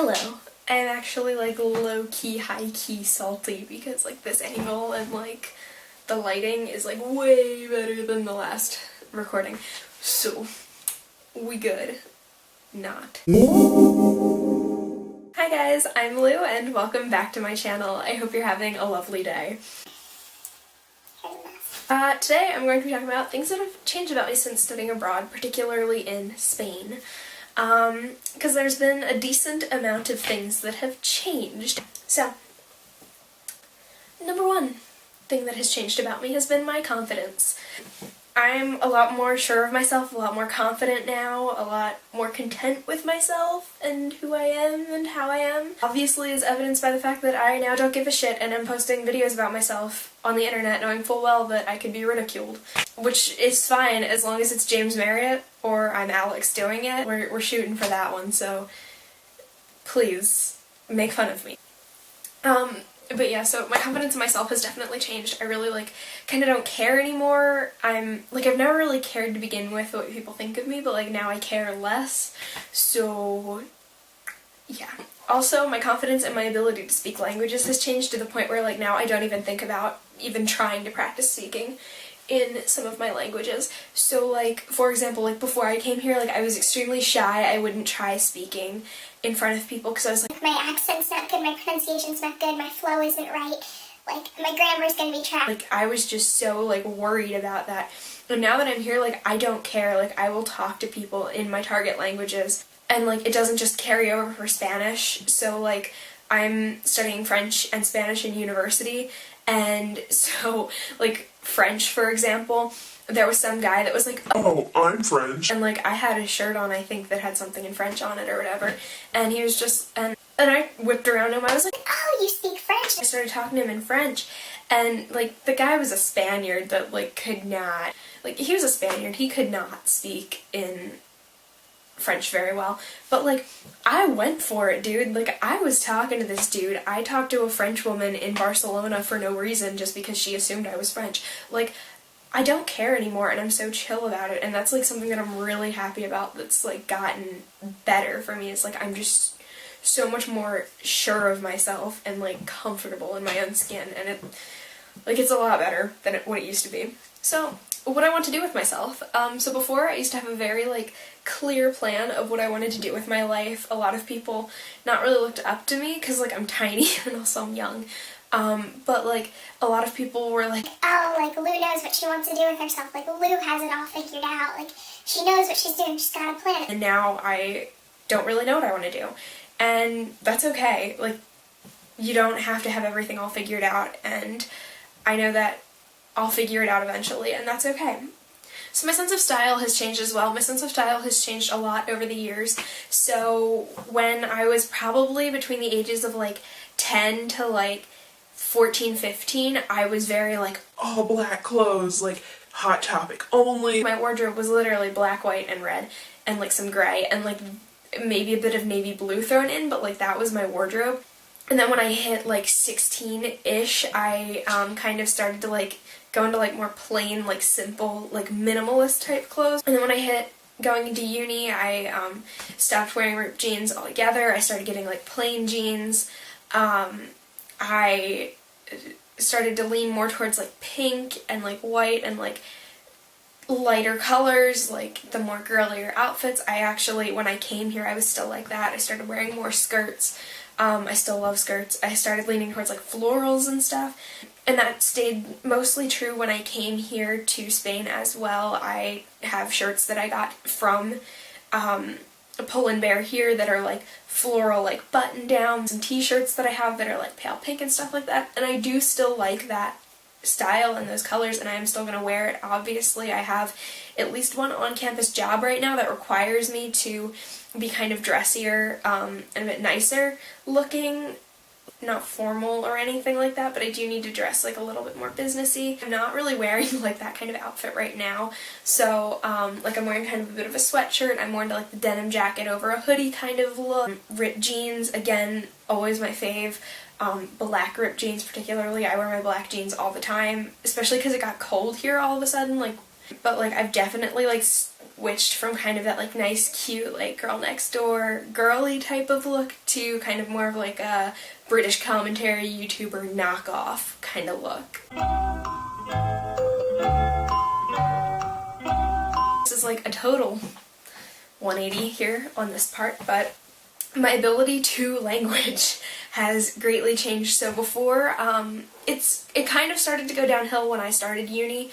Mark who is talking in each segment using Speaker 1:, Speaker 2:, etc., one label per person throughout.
Speaker 1: Hello. I'm actually like low-key, high-key salty because like this angle and like the lighting is like way better than the last recording. So, we good. Not. Hi guys, I'm Lou and welcome back to my channel. I hope you're having a lovely day. Today I'm going to be talking about things that have changed about me since studying abroad, particularly in Spain. Because there's been a decent amount of things that have changed. So, number one thing that has changed about me has been my confidence. I'm a lot more sure of myself, a lot more confident now, a lot more content with myself and who I am and how I am. Obviously is evidenced by the fact that I now don't give a shit and am posting videos about myself on the internet knowing full well that I could be ridiculed. Which is fine as long as it's James Marriott or I'm Alex doing it. We're shooting for that one, so please make fun of me. But yeah, so my confidence in myself has definitely changed. I really, kind of don't care anymore. I've never really cared to begin with what people think of me, but, now I care less. So, yeah. Also, my confidence and my ability to speak languages has changed to the point where, now I don't even think about even trying to practice speaking in some of my languages. So, for example, before I came here, I was extremely shy. I wouldn't try speaking in front of people because I was like,
Speaker 2: my accent's not good, my pronunciation's not good, my flow isn't right, my grammar's gonna be trash.
Speaker 1: I was just so, worried about that. And now that I'm here, I don't care. I will talk to people in my target languages. And, it doesn't just carry over for Spanish. So, I'm studying French and Spanish in university. And so, French, for example, there was some guy that was like,
Speaker 3: "Oh, I'm French."
Speaker 1: And, I had a shirt on, I think, that had something in French on it or whatever. And he was just, and I whipped around him. I was like,
Speaker 2: "Oh, you speak French?"
Speaker 1: I started talking to him in French. And, the guy was a Spaniard that, could not, he was a Spaniard. He could not speak in French very well. But, I went for it, dude. I was talking to this dude. I talked to a French woman in Barcelona for no reason just because she assumed I was French. I don't care anymore and I'm so chill about it, and that's something that I'm really happy about that's gotten better for me. It's I'm just so much more sure of myself and comfortable in my own skin, and it's a lot better than what it used to be. So what I want to do with myself. So before I used to have a very clear plan of what I wanted to do with my life. A lot of people not really looked up to me because I'm tiny and also I'm young. But a lot of people were
Speaker 2: "Oh, Lou knows what she wants to do with herself. Lou has it all figured out. She knows what she's doing, she's got a plan."
Speaker 1: And now I don't really know what I want to do. And that's okay. You don't have to have everything all figured out, and I know that I'll figure it out eventually, and that's okay. So my sense of style has changed as well. My sense of style has changed a lot over the years. So when I was probably between the ages of 10 to 14, 15, I was very
Speaker 3: All black clothes, Hot Topic only.
Speaker 1: My wardrobe was literally black, white, and red, and some gray, and maybe a bit of navy blue thrown in, but that was my wardrobe. And then when I hit 16-ish, I kind of started to go into more plain, simple, minimalist type clothes. And then when I hit going into uni, I stopped wearing ripped jeans altogether. I started getting plain jeans. I started to lean more towards pink and white and lighter colors, the more girlier outfits. I actually, when I came here, I was still like that. I started wearing more skirts. I still love skirts. I started leaning towards florals and stuff. And that stayed mostly true when I came here to Spain as well. I have shirts that I got from Pull & Bear here that are floral button downs, and t-shirts that I have that are pale pink and stuff like that. And I do still like that style and those colors, and I am still going to wear it. Obviously, I have at least one on-campus job right now that requires me to be kind of dressier and a bit nicer looking. Not formal or anything like that, but I do need to dress a little bit more businessy. I'm not really wearing that kind of outfit right now, so I'm wearing kind of a bit of a sweatshirt. I'm more into the denim jacket over a hoodie kind of look. Ripped jeans, again, always my fave. Black ripped jeans particularly. I wear my black jeans all the time, especially because it got cold here all of a sudden. But I've definitely switched from kind of that like nice, cute, like girl next door, girly type of look to kind of more of like a British commentary YouTuber knockoff kind of look. This is like a total 180 here on this part, but my ability to language has greatly changed. So before, it kind of started to go downhill when I started uni.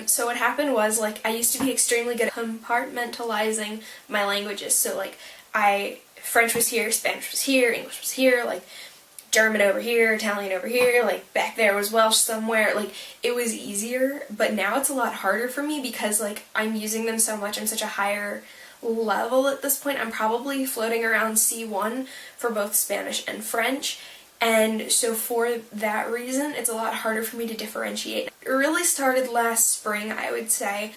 Speaker 1: So what happened was, like, I used to be extremely good at compartmentalizing my languages. So like, French was here, Spanish was here, English was here, like German over here, Italian over here, like back there was Welsh somewhere. Like, it was easier, but now it's a lot harder for me because like I'm using them so much. I'm such a higher level at this point. I'm probably floating around C1 for both Spanish and French, and so for that reason it's a lot harder for me to differentiate. It really started last spring, I would say,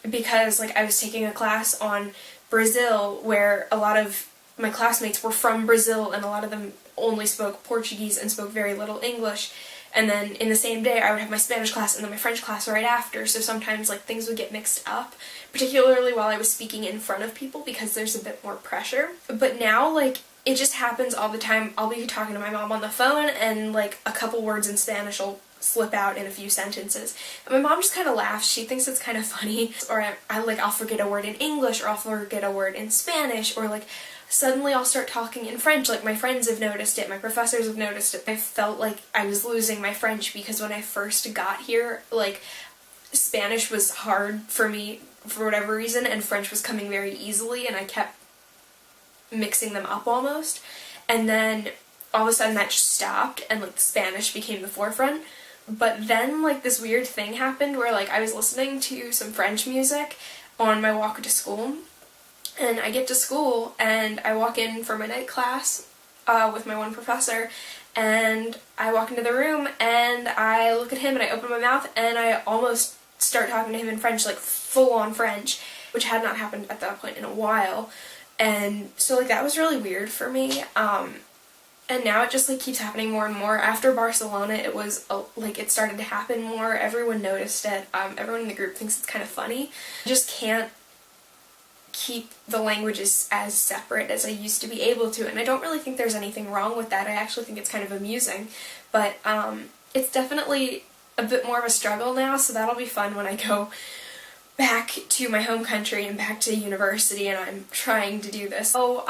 Speaker 1: because like I was taking a class on Brazil where a lot of my classmates were from Brazil and a lot of them only spoke Portuguese and spoke very little English. And then in the same day I would have my Spanish class and then my French class right after, so sometimes like things would get mixed up, particularly while I was speaking in front of people because there's a bit more pressure. But now like it just happens all the time. I'll be talking to my mom on the phone and like a couple words in Spanish will slip out in a few sentences. And my mom just kind of laughs. She thinks it's kind of funny. Or I'll forget a word in English, or I'll forget a word in Spanish, or like suddenly I'll start talking in French. Like, my friends have noticed it, my professors have noticed it. I felt like I was losing my French because when I first got here, like, Spanish was hard for me for whatever reason, and French was coming very easily, and I kept mixing them up almost. And then all of a sudden that just stopped, and like Spanish became the forefront. But then like this weird thing happened where like I was listening to some French music on my walk to school, and I get to school and I walk in for my night class with my one professor, and I walk into the room and I look at him and I open my mouth and I almost start talking to him in French, like full on French, which had not happened at that point in a while. And so like that was really weird for me. And now it just like keeps happening more and more. After Barcelona, it was like it started to happen more. Everyone noticed it. Everyone in the group thinks it's kind of funny. I just can't keep the languages as separate as I used to be able to, and I don't really think there's anything wrong with that. I actually think it's kind of amusing, but it's definitely a bit more of a struggle now, so that'll be fun when I go back to my home country and back to university and I'm trying to do this. So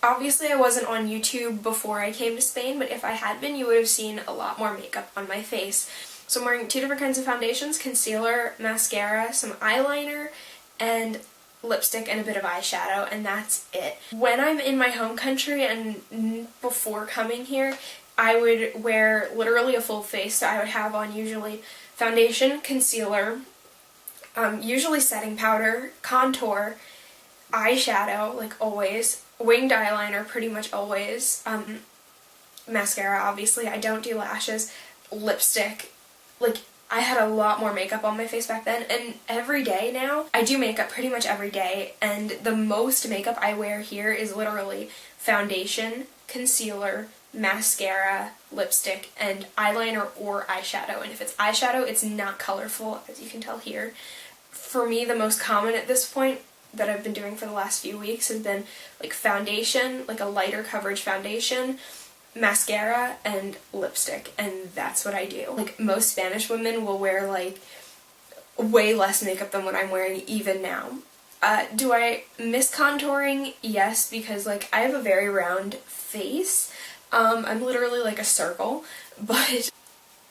Speaker 1: obviously I wasn't on YouTube before I came to Spain, but if I had been, you would have seen a lot more makeup on my face. So I'm wearing two different kinds of foundations: concealer, mascara, some eyeliner, and lipstick and a bit of eyeshadow, and that's it. When I'm in my home country and before coming here, I would wear literally a full face, so I would have on usually foundation, concealer, usually setting powder, contour, eyeshadow, like always, winged eyeliner pretty much always, mascara obviously, I don't do lashes, lipstick, like I had a lot more makeup on my face back then, and every day now, I do makeup pretty much every day, and the most makeup I wear here is literally foundation, concealer, mascara, lipstick, and eyeliner or eyeshadow. And if it's eyeshadow, it's not colorful, as you can tell here. For me, the most common at this point that I've been doing for the last few weeks has been like foundation, like a lighter coverage foundation, mascara, and lipstick, and that's what I do. Like, most Spanish women will wear like way less makeup than what I'm wearing even now. Do I miss contouring? Yes, because like I have a very round face. I'm literally like a circle, but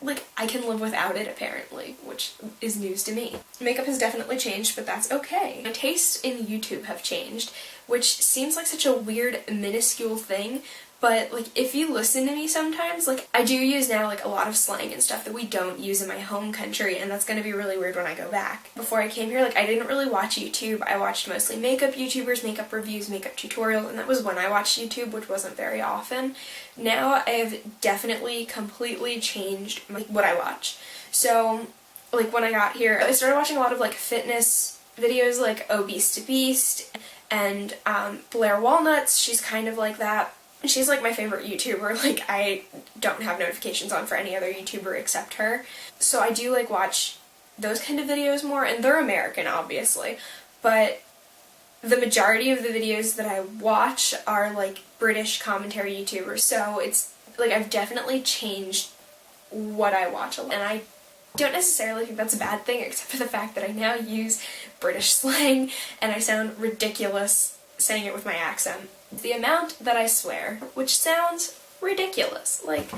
Speaker 1: like I can live without it apparently, which is news to me. Makeup has definitely changed, but that's okay. My tastes in YouTube have changed, which seems like such a weird, minuscule thing, but like if you listen to me sometimes, like I do use now like a lot of slang and stuff that we don't use in my home country, and that's gonna be really weird when I go back. Before I came here, like I didn't really watch YouTube. I watched mostly makeup YouTubers, makeup reviews, makeup tutorials, and that was when I watched YouTube, which wasn't very often. Now I have definitely completely changed like what I watch. So like when I got here, I started watching a lot of like fitness videos like Obese to Beast and Blair Walnuts. She's kind of like that. She's like my favorite YouTuber. Like I don't have notifications on for any other YouTuber except her. So I do like watch those kind of videos more, and they're American obviously. but the majority of the videos that I watch are like British commentary YouTubers, so it's like I've definitely changed what I watch a lot. And I don't necessarily think that's a bad thing, except for the fact that I now use British slang and I sound ridiculous saying it with my accent. The amount that I swear, which sounds ridiculous, like,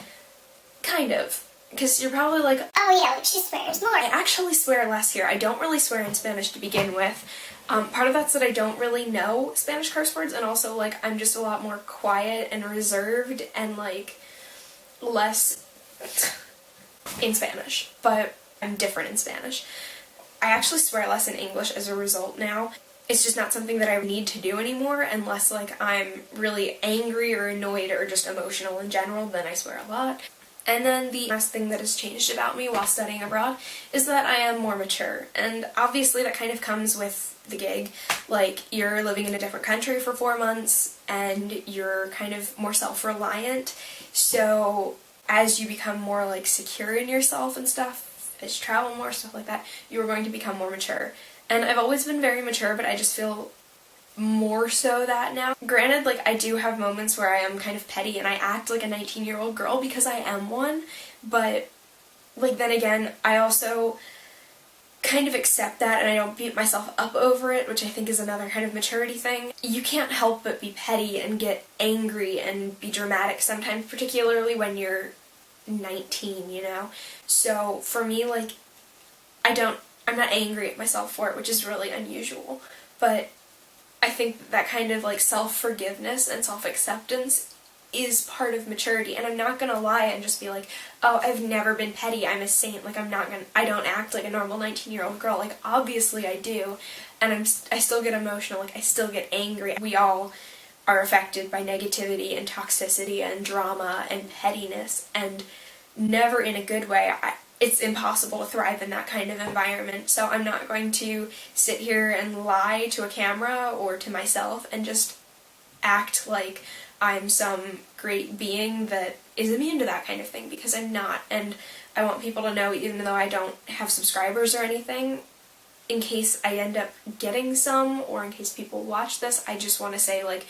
Speaker 1: kind of. Because you're probably like,
Speaker 2: oh yeah, like she swears more.
Speaker 1: I actually swear less here. I don't really swear in Spanish to begin with. Part of that's that I don't really know Spanish curse words, and also like I'm just a lot more quiet and reserved and like less in Spanish, but I'm different in Spanish. I actually swear less in English as a result now. It's just not something that I need to do anymore unless like I'm really angry or annoyed or just emotional in general, then I swear a lot. And then the last thing that has changed about me while studying abroad is that I am more mature. And obviously that kind of comes with the gig. Like, you're living in a different country for 4 months and you're kind of more self-reliant. So as you become more like secure in yourself and stuff, as you travel more, stuff like that, you're going to become more mature. And I've always been very mature, but I just feel more so that now. Granted, like, I do have moments where I am kind of petty and I act like a 19-year-old girl because I am one, but like then again, I also kind of accept that and I don't beat myself up over it, which I think is another kind of maturity thing. You can't help but be petty and get angry and be dramatic sometimes, particularly when you're 19, you know? So for me, like, I'm not angry at myself for it, which is really unusual, but I think that kind of like self-forgiveness and self-acceptance is part of maturity, and I'm not gonna lie and just be like, oh, I've never been petty, I'm a saint, like I don't act like a normal 19-year-old girl. Like, obviously I do, and I still get emotional, like I still get angry. We all are affected by negativity and toxicity and drama and pettiness, and never in a good way. It's impossible to thrive in that kind of environment, so I'm not going to sit here and lie to a camera or to myself and just act like I'm some great being that is immune to that kind of thing, because I'm not. And I want people to know, even though I don't have subscribers or anything, in case I end up getting some, or in case people watch this, I just want to say, like,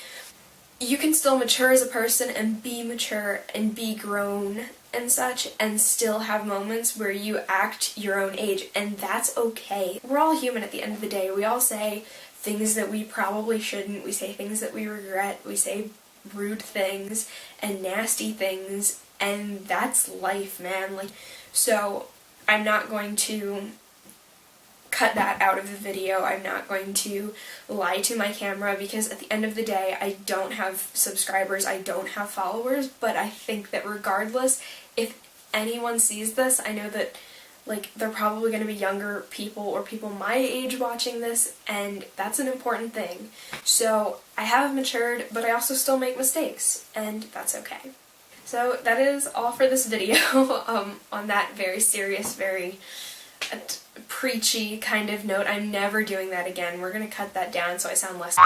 Speaker 1: you can still mature as a person and be mature and be grown and such, and still have moments where you act your own age, and that's okay. We're all human at the end of the day. We all say things that we probably shouldn't. We say things that we regret. We say rude things and nasty things, and that's life, man. Like, so I'm not going to cut that out of the video. I'm not going to lie to my camera, because at the end of the day, I don't have subscribers, I don't have followers, but I think that regardless, if anyone sees this, I know that, like, they're probably going to be younger people or people my age watching this, and that's an important thing. So I have matured, but I also still make mistakes, and that's okay. So that is all for this video, on that very serious, very preachy kind of note. I'm never doing that again. We're gonna cut that down so I sound less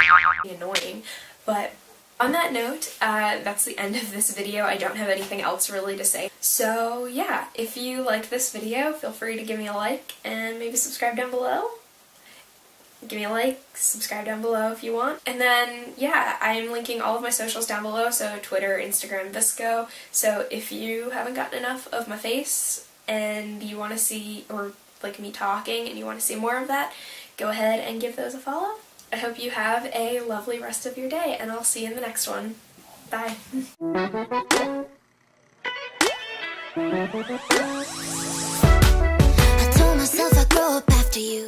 Speaker 1: annoying. But on that note, that's the end of this video. I don't have anything else really to say. So yeah, if you liked this video, feel free to give me a like and maybe subscribe down below. Give me a like, subscribe down below if you want. And then, yeah, I'm linking all of my socials down below, so Twitter, Instagram, VSCO. So if you haven't gotten enough of my face and you want to see, or like me talking, and you want to see more of that, go ahead and give those a follow. I hope you have a lovely rest of your day, and I'll see you in the next one. Bye.
Speaker 4: I told myself I'd grow up after you.